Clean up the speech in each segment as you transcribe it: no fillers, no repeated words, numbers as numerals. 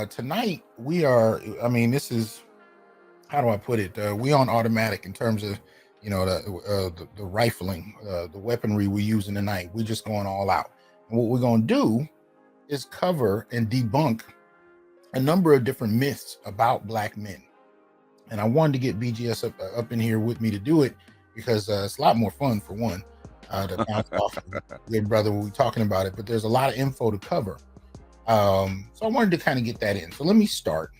tonight we are. I mean, this is, how do I put it? We on automatic in terms of, the rifling, the weaponry we're using tonight. We're just going all out. And what we're going to do is cover and debunk a number of different myths about Black men. And I wanted to get BGS up in here with me to do it because it's a lot more fun, for one, to bounce off your brother when we're talking about it. But there's a lot of info to cover. So I wanted to kind of get that in. So let me start.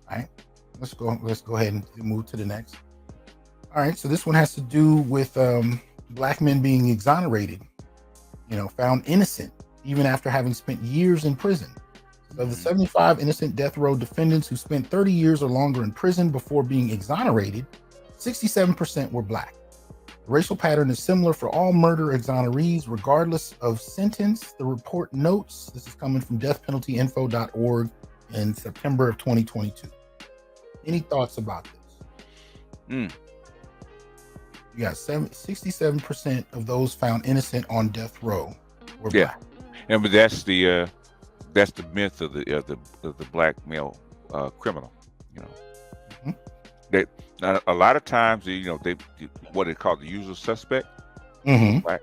All right. Let's go ahead and move to the next. All right. So this one has to do with Black men being exonerated, found innocent, even after having spent years in prison. Of the 75 innocent death row defendants who spent 30 years or longer in prison before being exonerated, 67% were Black. The racial pattern is similar for all murder exonerees, regardless of sentence. The report notes, this is coming from deathpenaltyinfo.org in September of 2022. Any thoughts about this? You got 67% of those found innocent on death row were Black. Yeah, but that's the myth of the Black male criminal. That a lot of times, they what they call the usual suspect. Right?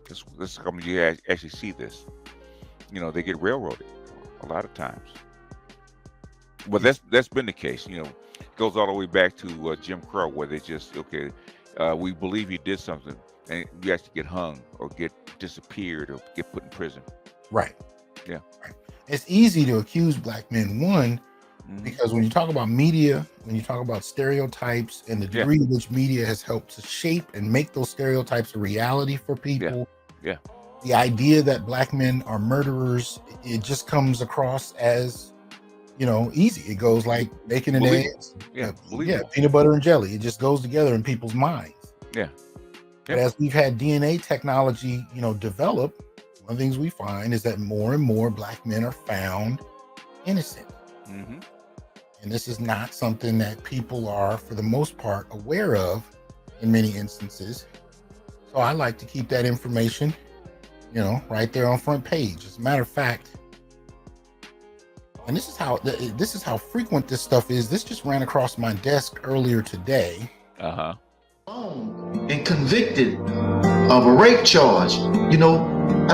This is how you actually see this. They get railroaded a lot of times. But that's been the case. It goes all the way back to Jim Crow, where they just we believe he did something, and you actually get hung or get disappeared or get put in prison. Right. Yeah. Right. It's easy to accuse Black men, one, because when you talk about media, when you talk about stereotypes and the degree to which media has helped to shape and make those stereotypes a reality for people, the idea that Black men are murderers, it just comes across as, easy. It goes like bacon and eggs. Peanut butter and jelly. It just goes together in people's minds. But as we've had DNA technology, develop, one of the things we find is that more and more Black men are found innocent. And this is not something that people are, for the most part, aware of in many instances. So I like to keep that information, right there on front page. As a matter of fact, and this is how frequent this stuff is. This just ran across my desk earlier today. And convicted of a rape charge,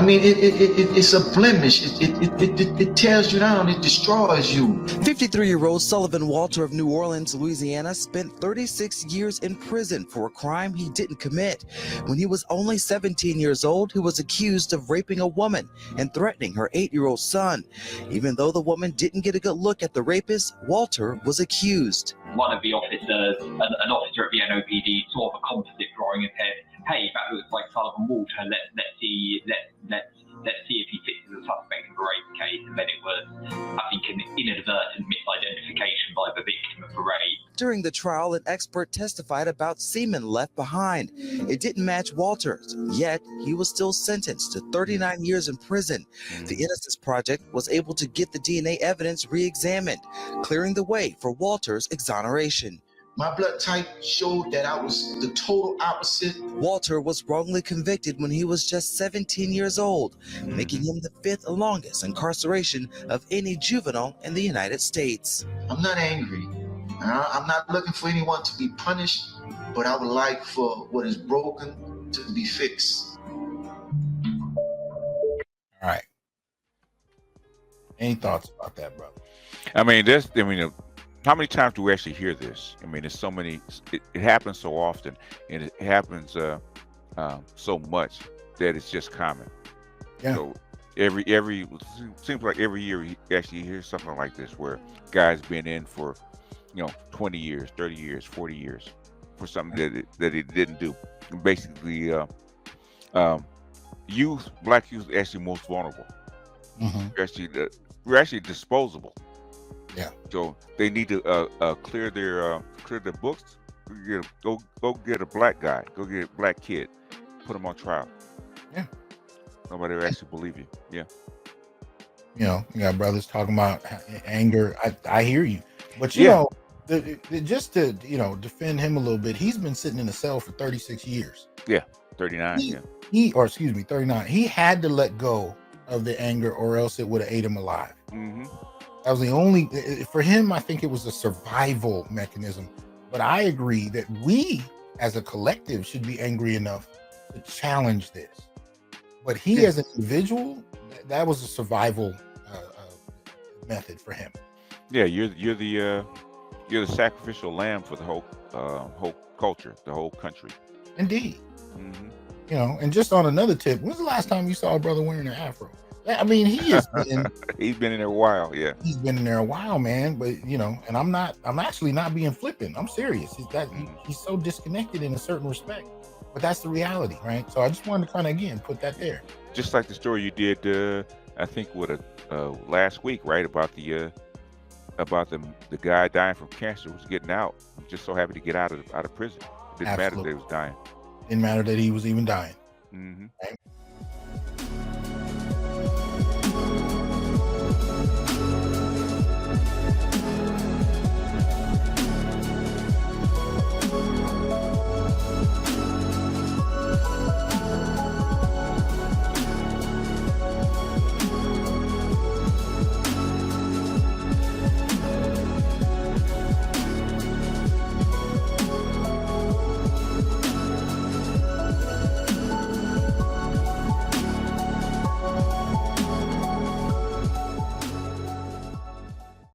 it's a blemish. It tears you down. It destroys you. 53-year-old Sullivan Walter of New Orleans, Louisiana, spent 36 years in prison for a crime he didn't commit. When he was only 17 years old, he was accused of raping a woman and threatening her 8-year-old son. Even though the woman didn't get a good look at the rapist, Walter was accused. One of the officers, an officer at the NOPD, saw a composite drawing and said, "Hey, that looks like Sullivan Walter. Let's see if he fits as a suspect of a rape case." And then it was, I think, an inadvertent misidentification by the victim of the rape. During the trial, an expert testified about semen left behind. It didn't match Walter's, yet he was still sentenced to 39 years in prison. The Innocence Project was able to get the DNA evidence re-examined, clearing the way for Walter's exoneration. My blood type showed that I was the total opposite. Walter was wrongly convicted when he was just 17 years old, making him the 5th longest incarceration of any juvenile in the United States. I'm not angry. I'm not looking for anyone to be punished, but I would like for what is broken to be fixed. All right. Any thoughts about that, brother? How many times do we actually hear this? There's so many. It happens so often, and it happens so much that it's just common. So every seems like every year you actually hear something like this, where guys been in for 20 years, 30 years, 40 years for something that he didn't do. And basically, Black youth are actually most vulnerable. We're actually disposable. So they need to clear their books. Go get a Black guy. Go get a Black kid. Put him on trial. Nobody will actually believe you. You got brothers talking about anger. I hear you, but just to defend him a little bit, he's been sitting in a cell for 36 years. 39. 39. He had to let go of the anger, or else it would have ate him alive. That was the only, for him, I think it was a survival mechanism. But I agree that we as a collective should be angry enough to challenge this. But he as an individual, that was a survival method for him. Yeah, you're the sacrificial lamb for the whole culture, the whole country. Indeed. You know, and just on another tip, when's the last time you saw a brother wearing an afro? I mean, he has been he's been in there a while. Yeah, he's been in there a while, man. But you know, and I'm actually not being flippant. I'm serious. He's so disconnected in a certain respect, but that's the reality, right? So I just wanted to kind of again put that there. Just like the story you did, I think last week, right, about the guy dying from cancer who's getting out. I'm just so happy to get out of prison. It didn't matter that he was dying. Didn't matter that he was even dying. Mm-hmm. Right?